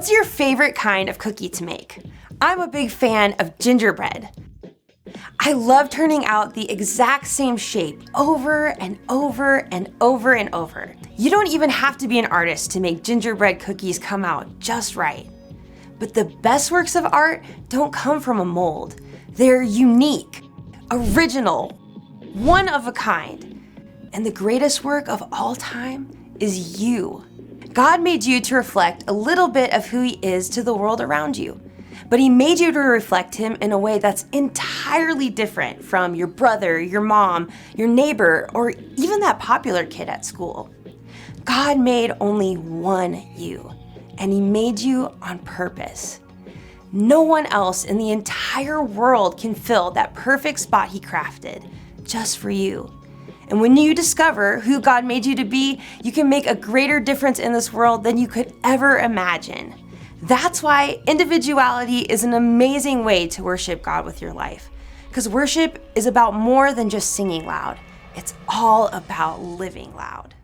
What's your favorite kind of cookie to make? I'm a big fan of gingerbread. I love turning out the exact same shape over and over and over and over. You don't even have to be an artist to make gingerbread cookies come out just right. But the best works of art don't come from a mold. They're unique, original, one of a kind. And the greatest work of all time is you. God made you to reflect a little bit of who He is to the world around you. But He made you to reflect Him in a way that's entirely different from your brother, your mom, your neighbor, or even that popular kid at school. God made only one you, and He made you on purpose. No one else in the entire world can fill that perfect spot He crafted, just for you. And when you discover who God made you to be, you can make a greater difference in this world than you could ever imagine. That's why individuality is an amazing way to worship God with your life. Because worship is about more than just singing loud. It's all about living loud.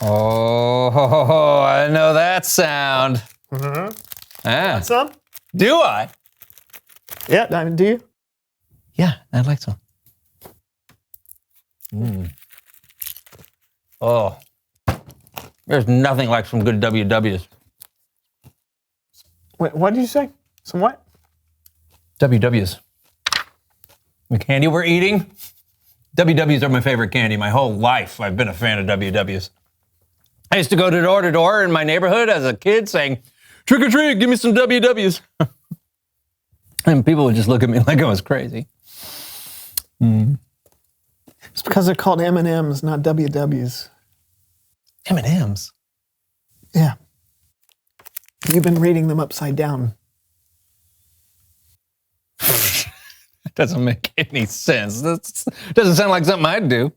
Oh, I know that sound. Mm-hmm. Ah. Want some? Do I? Yeah, I mean, do you? Yeah, I'd like some. Oh, there's nothing like some good WWs. Wait, what did you say? Some what? WWs. The candy we're eating? WWs are my favorite candy. My whole life, I've been a fan of WWs. I used to go door to door in my neighborhood as a kid saying, trick or treat, give me some WWs. And people would just look at me like I was crazy. It's because they're called M&Ms, not WWs. M&Ms? Yeah. You've been reading them upside down. That doesn't make any sense. That doesn't sound like something I'd do.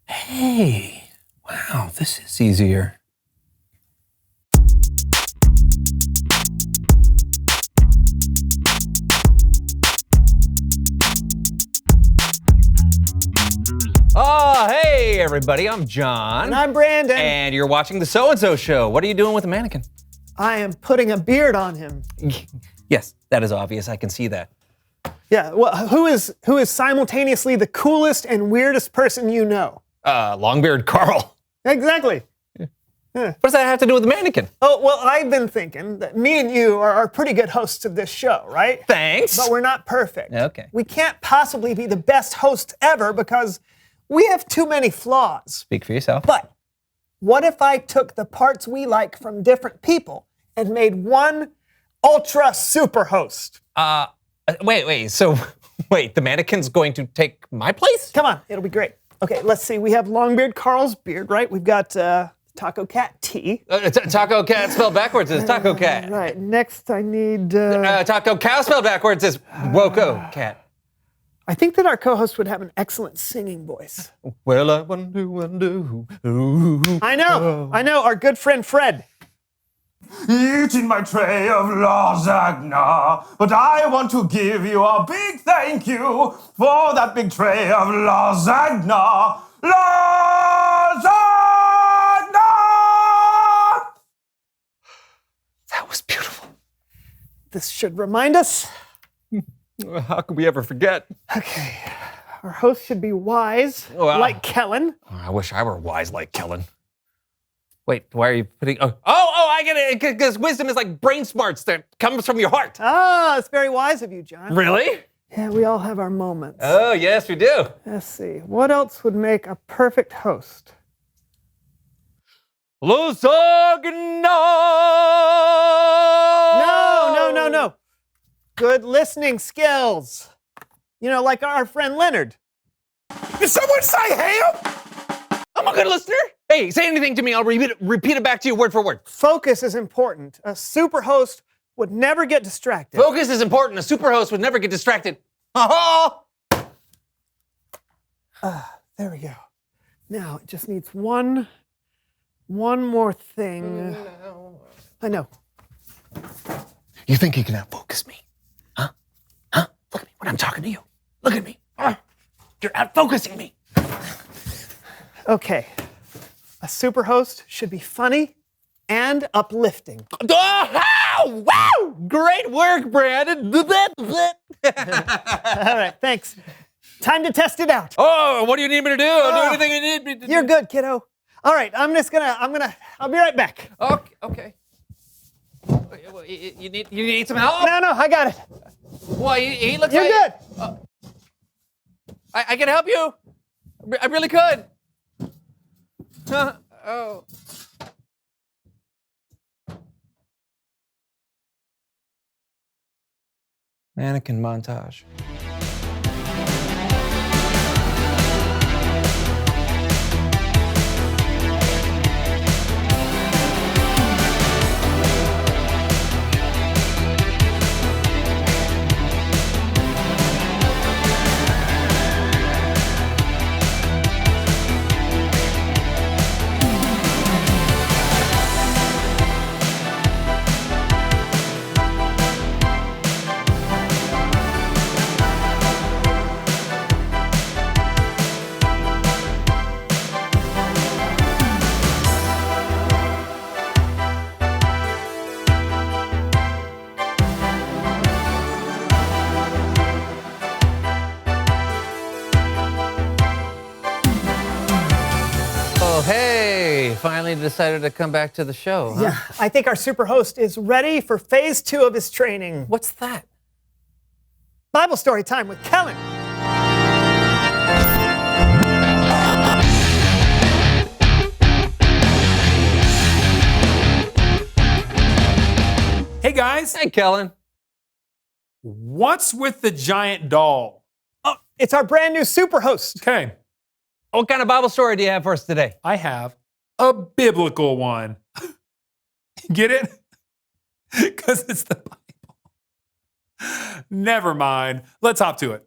Hey, wow, this is easier. Oh, hey, everybody, I'm John. And I'm Brandon. And you're watching The So-and-So Show. What are you doing with the mannequin? I am putting a beard on him. Yes, that is obvious. I can see that. Yeah, well, who is simultaneously the coolest and weirdest person you know? Longbeard Carl. Exactly. What does that have to do with the mannequin? Oh, well, I've been thinking that me and you are pretty good hosts of this show, right? Thanks. But we're not perfect. Okay. We can't possibly be the best hosts ever because we have too many flaws. Speak for yourself. But what if I took the parts we like from different people and made one ultra super host? Wait. So, the mannequin's going to take my place? Come on, it'll be great. Okay, let's see. We have Longbeard Carl's beard, right? We've got Taco Cat T. Taco Cat spelled backwards is Taco Cat. Right. Next, I need. Taco Cow spelled backwards is Woko Cat. I think that our co-host would have an excellent singing voice. Well, I wonder. Ooh, I know. Our good friend Fred. Eating my tray of lasagna, but I want to give you a big thank you for that big tray of lasagna. Lasagna! that was beautiful. This should remind us. How could we ever forget? Okay. Our host should be wise, like Kellen. I wish I were wise like Kellen. Wait, why are you putting... Oh, I get it, because wisdom is like brain smarts that comes from your heart. Ah, it's very wise of you, John. Really? Yeah, we all have our moments. Oh, yes, we do. Let's see. What else would make a perfect host? Lasagna! No. Good listening skills. You know, like our friend Leonard. Did someone say ham? I'm a good listener. Hey, say anything to me, I'll repeat it back to you word for word. Focus is important. A super host would never get distracted. Focus is important. A superhost would never get distracted. Oh! There we go. Now, it just needs one more thing. I know. You think you can outfocus me? Huh? Look at me when I'm talking to you. Look at me. You're outfocusing me. Okay. A super host should be funny and uplifting. Oh, wow! Great work, Brandon. All right, thanks. Time to test it out. Oh, what do you need me to do? I'll do anything you need me to do. You're good, kiddo. All right, I'll be right back. Okay. You need some help? No, I got it. Well, he looks You're like... good. I can help you. I really could. Oh. Mannequin montage. Hey, finally decided to come back to the show, huh? Yeah, I think our super host is ready for phase 2 of his training. What's that? Bible story time with Kellen. guys, Hey, Kellen. what's with the giant doll? Oh, it's our brand new Superhost. Okay, What kind of Bible story do you have for us today? I have a biblical one. Get it? Because it's the Bible. Never mind. Let's hop to it.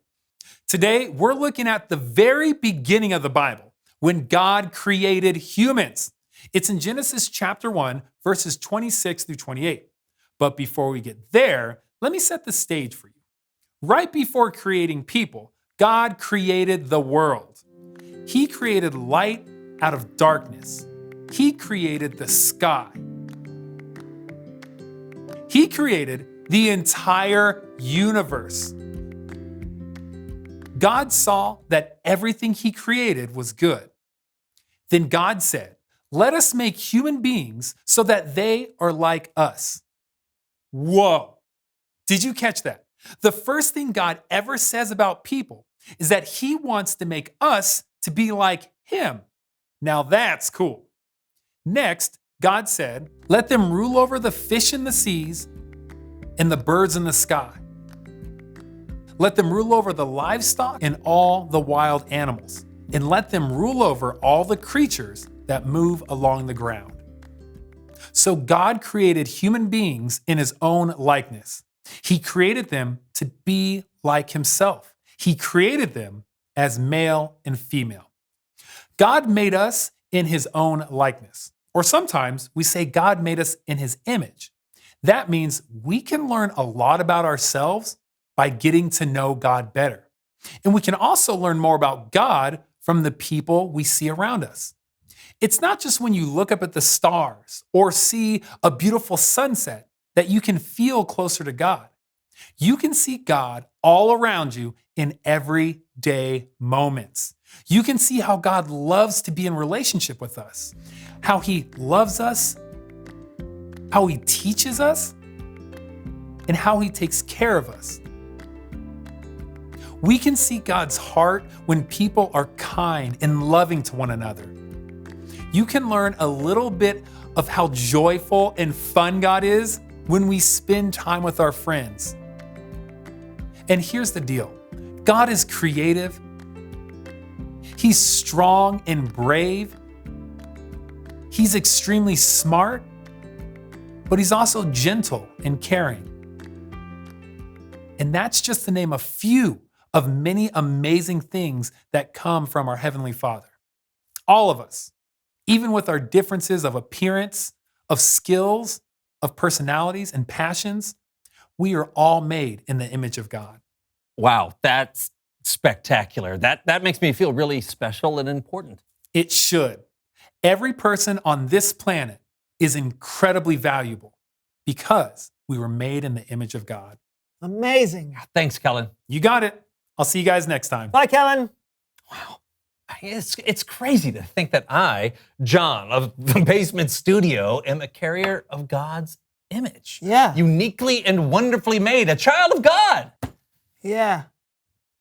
Today, we're looking at the very beginning of the Bible, when God created humans. It's in Genesis chapter 1, verses 26 through 28. But before we get there, let me set the stage for you. Right before creating people, God created the world. He created light out of darkness. He created the sky. He created the entire universe. God saw that everything he created was good. Then God said, "Let us make human beings so that they are like us." Whoa. Did you catch that? The first thing God ever says about people is that he wants to make us to be like him. Now that's cool. Next, God said, "Let them rule over the fish in the seas and the birds in the sky. Let them rule over the livestock and all the wild animals, and let them rule over all the creatures that move along the ground." So God created human beings in his own likeness. He created them to be like himself. He created them as male and female. God made us in his own likeness. Or sometimes we say God made us in his image. That means we can learn a lot about ourselves by getting to know God better. And we can also learn more about God from the people we see around us. It's not just when you look up at the stars or see a beautiful sunset that you can feel closer to God. You can see God all around you in everyday moments. You can see how God loves to be in relationship with us, how he loves us, how he teaches us, and how he takes care of us. We can see God's heart when people are kind and loving to one another. You can learn a little bit of how joyful and fun God is when we spend time with our friends. And here's the deal. God is creative. He's strong and brave. He's extremely smart, but he's also gentle and caring. And that's just to name a few of many amazing things that come from our Heavenly Father. All of us, even with our differences of appearance, of skills, of personalities and passions, we are all made in the image of God. Wow, that's spectacular. That makes me feel really special and important. It should. Every person on this planet is incredibly valuable because we were made in the image of God. Amazing. Thanks, Kellen. You got it. I'll see you guys next time. Bye, Kellen. Wow. It's crazy to think that I, John of the Basement Studio, am a carrier of God's image. Yeah. Uniquely and wonderfully made, a child of God. Yeah.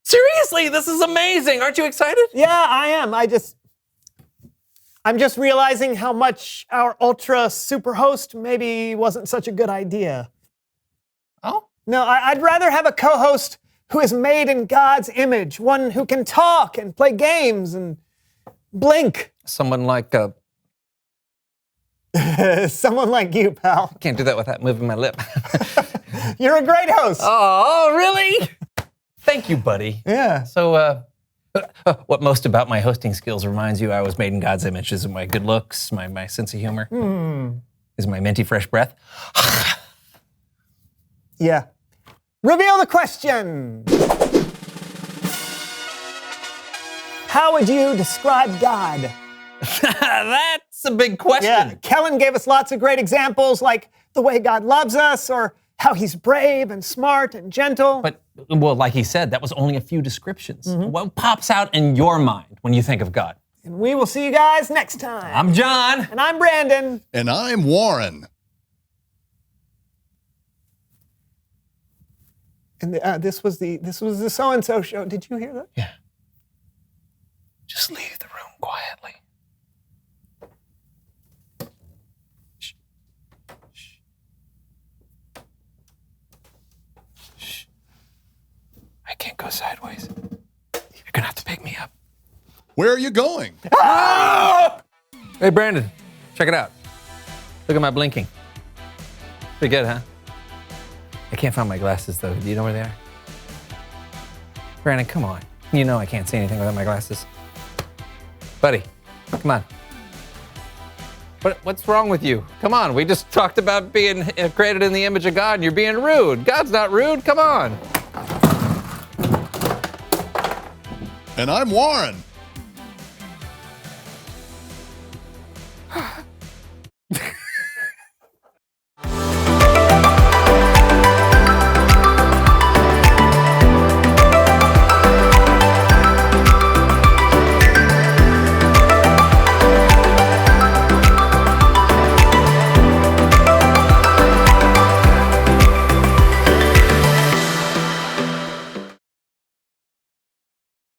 Seriously, this is amazing. Aren't you excited? Yeah, I am. I'm just realizing how much our ultra super host maybe wasn't such a good idea. Oh? No, I'd rather have a co-host who is made in God's image, one who can talk and play games and blink. Someone like, Someone like you, pal. can't do that without moving my lip. You're a great host. Oh, really? Thank you, buddy. Yeah. So, what most about my hosting skills reminds you I was made in God's image? Is it my good looks, my sense of humor? Is it my minty fresh breath? Yeah. Reveal the question. How would you describe God? That's a big question. Yeah, Kellen gave us lots of great examples, like the way God loves us, or how he's brave and smart and gentle. But, well, like he said, that was only a few descriptions. What pops out in your mind when you think of God? And we will see you guys next time. I'm John. And I'm Brandon. And I'm Warren. And this was the so-and-so show. Did you hear that? Yeah. Just leave the room quietly. Shh. Shh. go sideways. You're gonna have to pick me up. Where are you going? Hey, Brandon, check it out. Look at my blinking. Pretty good, huh? I can't find my glasses, though. Do you know where they are? Brandon, come on. You know I can't see anything without my glasses. Buddy, come on. What's wrong with you? Come on, we just talked about being created in the image of God, and you're being rude. God's not rude, come on. And I'm Warren.